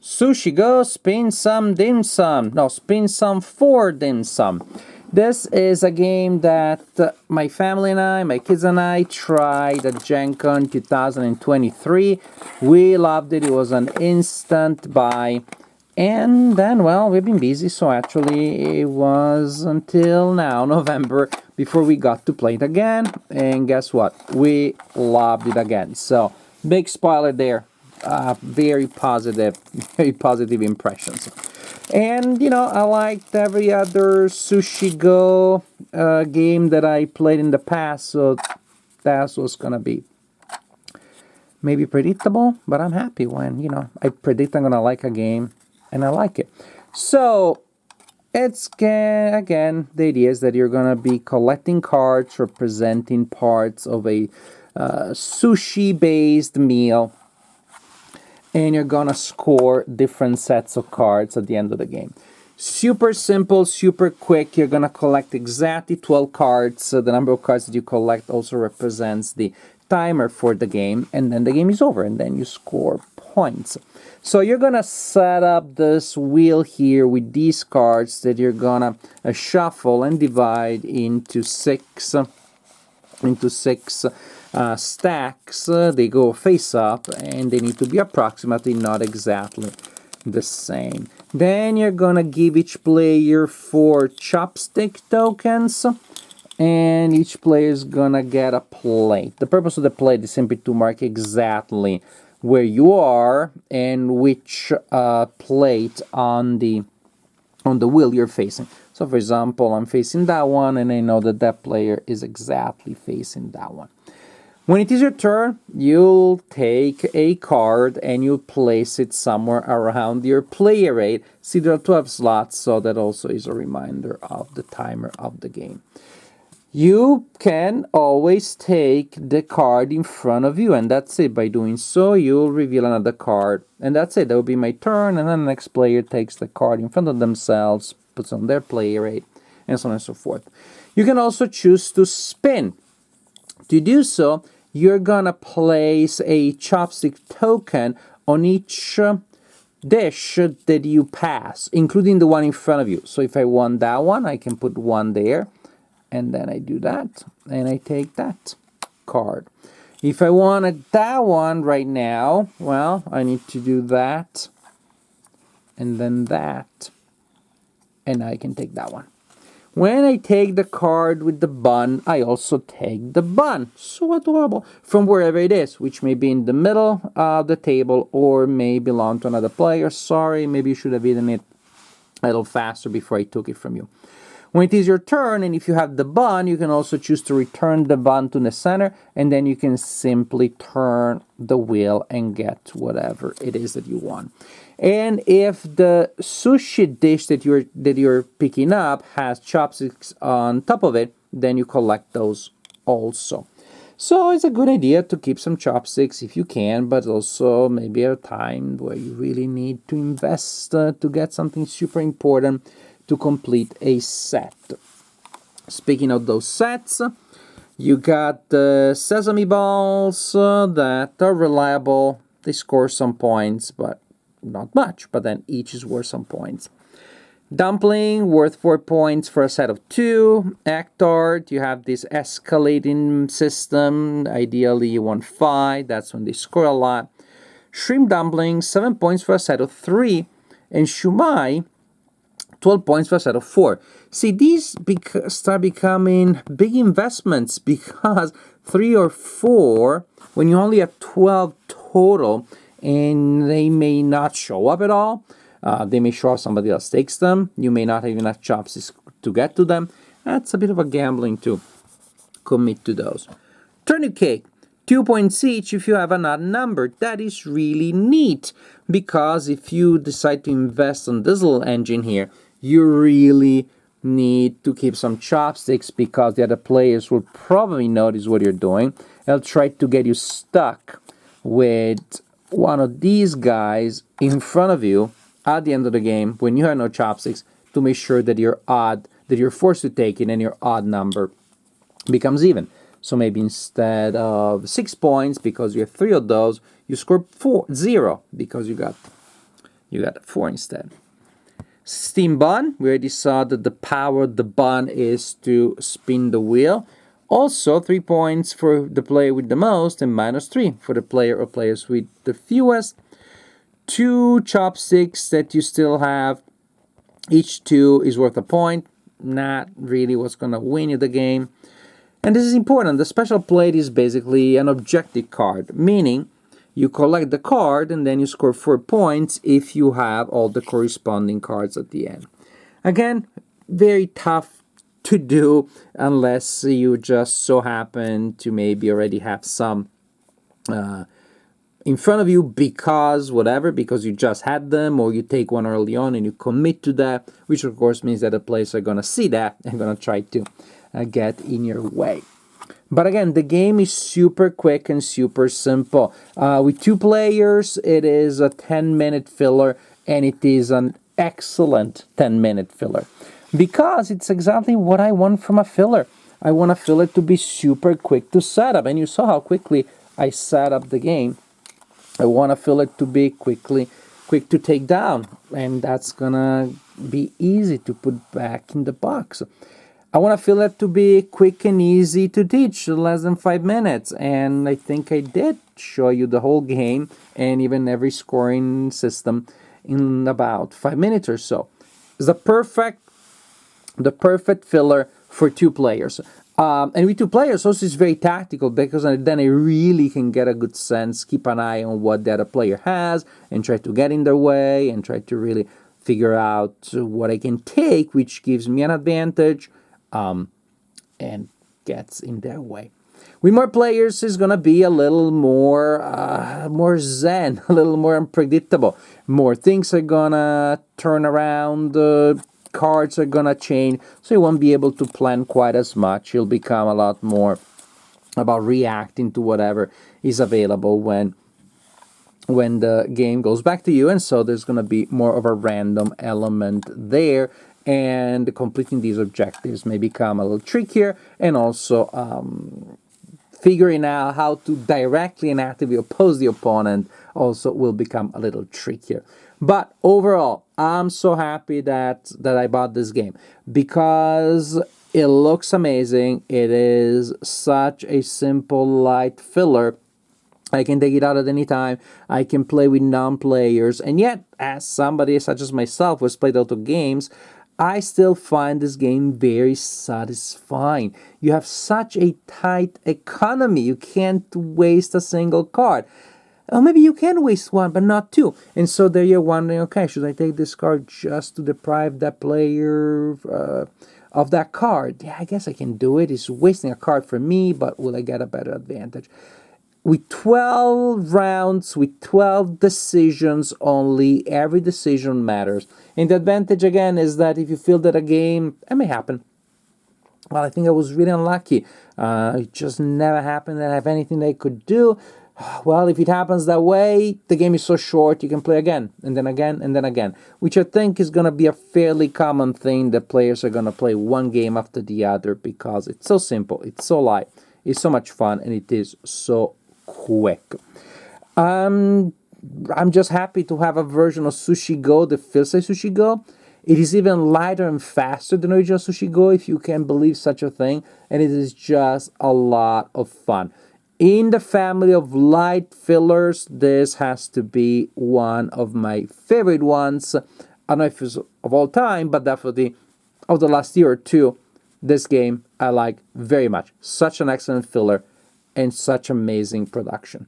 Sushi, go spin some dim sum. No, spin some for dim sum. This is a game that my family and I, my kids and I, tried at Gen Con 2023. We loved it. It was an instant buy. And then, well, we've been busy, so actually it was until now, November, before we got to play it again. And guess what? We loved it again. So, big spoiler there. Very positive, very positive impressions. And, I liked every other Sushi Go game that I played in the past, so that was going to be maybe predictable, but I'm happy when, I predict I'm going to like a game, and I like it. So, it's, again, the idea is that you're going to be collecting cards representing parts of a sushi-based meal, and you're gonna score different sets of cards at the end of the game. Super simple, super quick. You're gonna collect exactly 12 cards. So the number of cards that you collect also represents the timer for the game, and then the game is over, and then you score points. So you're gonna set up this wheel here with these cards that you're gonna shuffle and divide into six stacks. They go face up, and they need to be approximately not exactly the same. Then you're gonna give each player 4 chopstick tokens, and each player is gonna get a plate. The purpose of the plate is simply to mark exactly where you are and which plate on the wheel you're facing. So for example, I'm facing that one, and I know that that player is exactly facing that one. When it is your turn, you'll take a card and you'll place it somewhere around your player rate. See, there are 12 slots, so that also is a reminder of the timer of the game. You can always take the card in front of you, and that's it. By doing so, you'll reveal another card, and that's it. That will be my turn, and then the next player takes the card in front of themselves, puts on their player rate, and so on and so forth. You can also choose to spin. To do so, you're gonna place a chopstick token on each dish that you pass, including the one in front of you. So if I want that one, I can put one there, and then I do that, and I take that card. If I wanted that one right now, well, I need to do that, and then that, and I can take that one. When I take the card with the bun, I also take the bun. So adorable. From wherever it is, which may be in the middle of the table or may belong to another player. Sorry, maybe you should have eaten it a little faster before I took it from you. When it is your turn, and if you have the bun, you can also choose to return the bun to the center, and then you can simply turn the wheel and get whatever it is that you want. And if the sushi dish that you're picking up has chopsticks on top of it, then you collect those also. So it's a good idea to keep some chopsticks if you can, but also maybe at a time where you really need to invest to get something super important to complete a set. Speaking of those sets, you got the sesame balls that are reliable. They score some points, but not much, but then each is worth some points. Dumpling, worth 4 points for a set of 2. Egg tart, you have this escalating system. Ideally, you want 5. That's when they score a lot. Shrimp dumpling, 7 points for a set of 3. And shumai, 12 points for a set of 4. See, these start becoming big investments because 3 or 4, when you only have 12 total, and they may not show up at all. They may show up, somebody else takes them. You may not have enough chopsticks to get to them. That's a bit of a gambling to commit to those. Turnip cake, 2 points each if you have an odd number. That is really neat, because if you decide to invest on this little engine here, you really need to keep some chopsticks, because the other players will probably notice what you're doing. They'll try to get you stuck with one of these guys in front of you at the end of the game when you have no chopsticks, to make sure that you're forced to take it and your odd number becomes even. So maybe instead of 6 points because you have 3 of those, you score 0 because you got You got a 4 instead. Steam bun, we already saw that the power of the bun is to spin the wheel. Also, 3 points for the player with the most and -3 for the player or players with the fewest. 2 chopsticks that you still have. Each 2 is worth a point. Not really what's going to win you the game. And this is important. The special plate is basically an objective card, meaning you collect the card and then you score 4 points if you have all the corresponding cards at the end. Again, very tough to do unless you just so happen to maybe already have some in front of you because you just had them, or you take one early on and you commit to that, which of course means that the players are going to see that and going to try to get in your way. But again, the game is super quick and super simple. With 2 players, it is a 10-minute filler, and it is an excellent 10-minute filler because it's exactly what I want from a filler. I want a filler to be super quick to set up, and you saw how quickly I set up the game. I want a filler to be quick to take down, and that's gonna be easy to put back in the box. I want a filler to be quick and easy to teach, less than 5 minutes, and I think I did show you the whole game and even every scoring system in about 5 minutes or so. It's the perfect filler for 2 players. And with 2 players, also it's very tactical because then I really can get a good sense, keep an eye on what the other player has, and try to get in their way, and try to really figure out what I can take, which gives me an advantage, and gets in their way. With more players, it's gonna be a little more zen, a little more unpredictable. More things are gonna turn around. Cards are gonna change, so you won't be able to plan quite as much. You'll become a lot more about reacting to whatever is available when the game goes back to you, and so there's gonna be more of a random element there, and completing these objectives may become a little trickier, and also figuring out how to directly and actively oppose the opponent also will become a little trickier. But overall, I'm so happy that I bought this game because it looks amazing. It is such a simple, light filler. I can take it out at any time. I can play with non-players. And yet, as somebody such as myself who has played a lot of games, I still find this game very satisfying. You have such a tight economy. You can't waste a single card. Or maybe you can waste one, but not 2. And so there you're wondering, okay, should I take this card just to deprive that player of that card? Yeah, I guess I can do it. It's wasting a card for me, but will I get a better advantage? With 12 rounds, with 12 decisions only, every decision matters. And the advantage, again, is that if you feel that a game, it may happen. Well, I think I was really unlucky. It just never happened that I have anything that I could do. Well, if it happens that way, the game is so short, you can play again, and then again, and then again, which I think is going to be a fairly common thing that players are going to play one game after the other because it's so simple, it's so light, it's so much fun, and it is so quick. I'm just happy to have a version of Sushi Go that feels like Sushi Go. It is even lighter and faster than original Sushi Go, if you can believe such a thing, and it is just a lot of fun. In the family of light fillers, this has to be one of my favorite ones. I don't know if it's of all time, but definitely of the last year or 2. This game I like very much. Such an excellent filler and such amazing production.